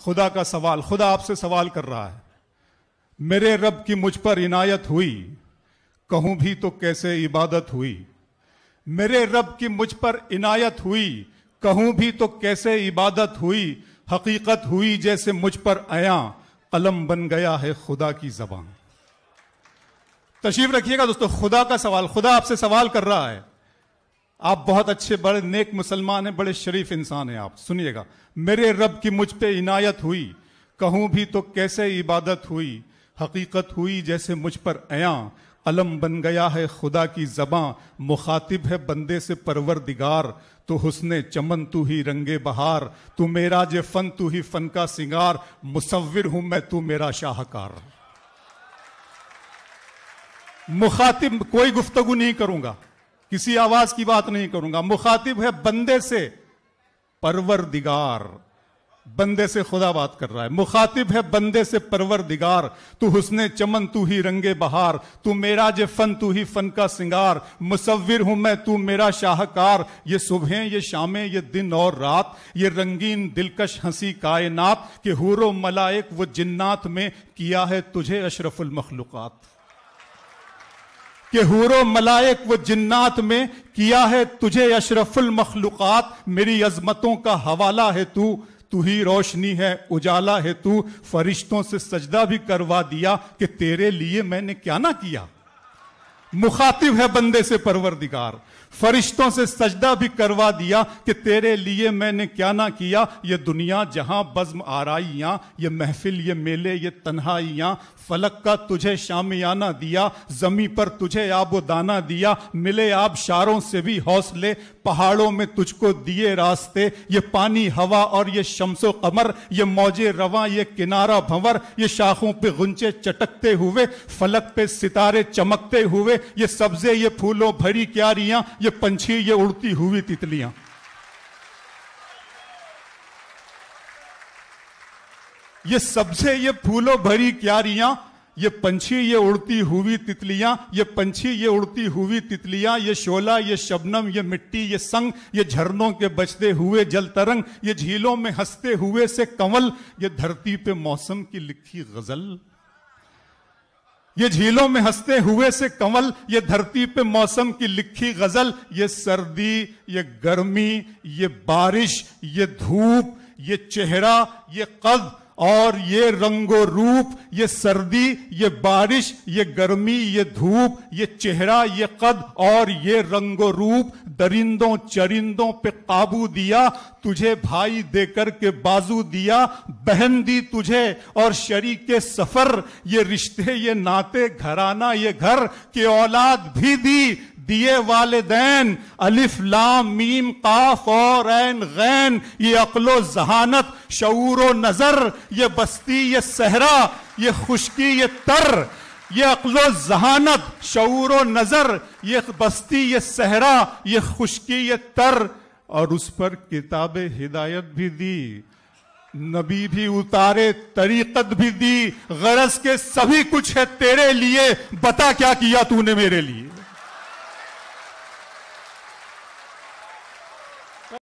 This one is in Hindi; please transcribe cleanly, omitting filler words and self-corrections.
खुदा का सवाल, खुदा आपसे सवाल कर रहा है, मेरे रब की मुझ पर इनायत हुई, कहूं भी तो कैसे इबादत हुई। मेरे रब की मुझ पर इनायत हुई, कहूं भी तो कैसे इबादत हुई। हकीकत हुई जैसे मुझ पर आया, कलम बन गया है खुदा की जबान। तशरीफ रखिएगा दोस्तों, खुदा का सवाल, खुदा आपसे सवाल कर रहा है। आप बहुत अच्छे बड़े नेक मुसलमान हैं, बड़े शरीफ इंसान हैं आप, सुनिएगा। मेरे रब की मुझ पे इनायत हुई, कहूं भी तो कैसे इबादत हुई। हकीकत हुई जैसे मुझ पर आया, कलम बन गया है खुदा की ज़बां। मुखातिब है बंदे से परवरदिगार, तो हुस्ने चमन तू ही रंगे बहार। तू मेरा जे फन तू ही फन का सिंगार, मुसव्विर हूं मैं तू मेरा शाहकार। मुखातिब, कोई गुफ्तगू नहीं करूंगा, किसी आवाज की बात नहीं करूंगा। मुखातिब है बंदे से परवरदिगार, बंदे से खुदा बात कर रहा है। मुखातिब है बंदे से परवरदिगार, तू हुस्ने चमन तू ही रंगे बहार। तू मेरा जे फन तू ही फन का सिंगार, मुसव्विर हूं मैं तू मेरा शाहकार। ये सुबहें ये शामें ये दिन और रात, ये रंगीन दिलकश हंसी कायनात, के हूरो मलाइक वो जिन्नात में किया है तुझे अशरफुल मखलूकात। के हूरो मलाइक वो जिन्नात में किया है तुझे अशरफुल मखलूकात। मेरी अजमतों का हवाला है तू, तू ही रोशनी है उजाला है तू। फरिश्तों से सजदा भी करवा दिया, कि तेरे लिए मैंने क्या ना किया। मुखातिब है बंदे से परवरदिगार, फरिश्तों से सजदा भी करवा दिया, कि तेरे लिए मैंने क्या ना किया। ये दुनिया जहां बज़्म आराइयां, ये महफिल ये मेले ये तन्हाइयां। फलक का तुझे शामियाना दिया, जमी पर तुझे आबो दाना दिया। मिले आबशारों से भी हौसले, पहाड़ों में तुझको दिए रास्ते। ये पानी हवा और ये शम्सो कमर, ये मौजे रवा ये किनारा भंवर। ये शाखों पे गुंचे चटकते हुए, फलक पे सितारे चमकते हुए। ये सब्जे ये फूलों भरी क्यारियां, ये पंछी ये उड़ती हुई तितलियां। ये सब्जे ये फूलों भरी क्यारियां, ये पंछी ये उड़ती हुई तितलियां। ये पंछी ये उड़ती हुई तितलियां, ये शोला ये शबनम ये मिट्टी ये संग। ये झरनों के बजते हुए जल तरंग, ये झीलों में हंसते हुए से कंवल। ये धरती पे मौसम की लिखी गजल, ये झीलों में हंसते हुए से कंवल। ये धरती पे मौसम की लिखी गजल। ये सर्दी ये गर्मी ये बारिश ये धूप, ये चेहरा ये कद और ये रंगो रूप। ये सर्दी ये बारिश ये गर्मी ये धूप, ये चेहरा ये कद और ये रंगो रूप। दरिंदों चरिंदों पे काबू दिया, तुझे भाई देकर के बाजू दिया। बहन दी तुझे और शरीके सफर, ये रिश्ते ये नाते घराना ये घर। के औलाद भी दी दिए वालिदैन, अलिफ लाम मीम काफ और ऐन गैन। ये अक्लो जहानत शऊरो नजर, ये बस्ती ये सहरा ये खुशकी ये तर। ये अक्लो जहानत शऊरो नजर, ये बस्ती ये सहरा ये खुशकी ये तर। और उस पर किताबे हिदायत भी दी, नबी भी उतारे तरीकत भी दी। गरज के सभी कुछ है तेरे लिए, बता क्या किया तूने मेरे लिए।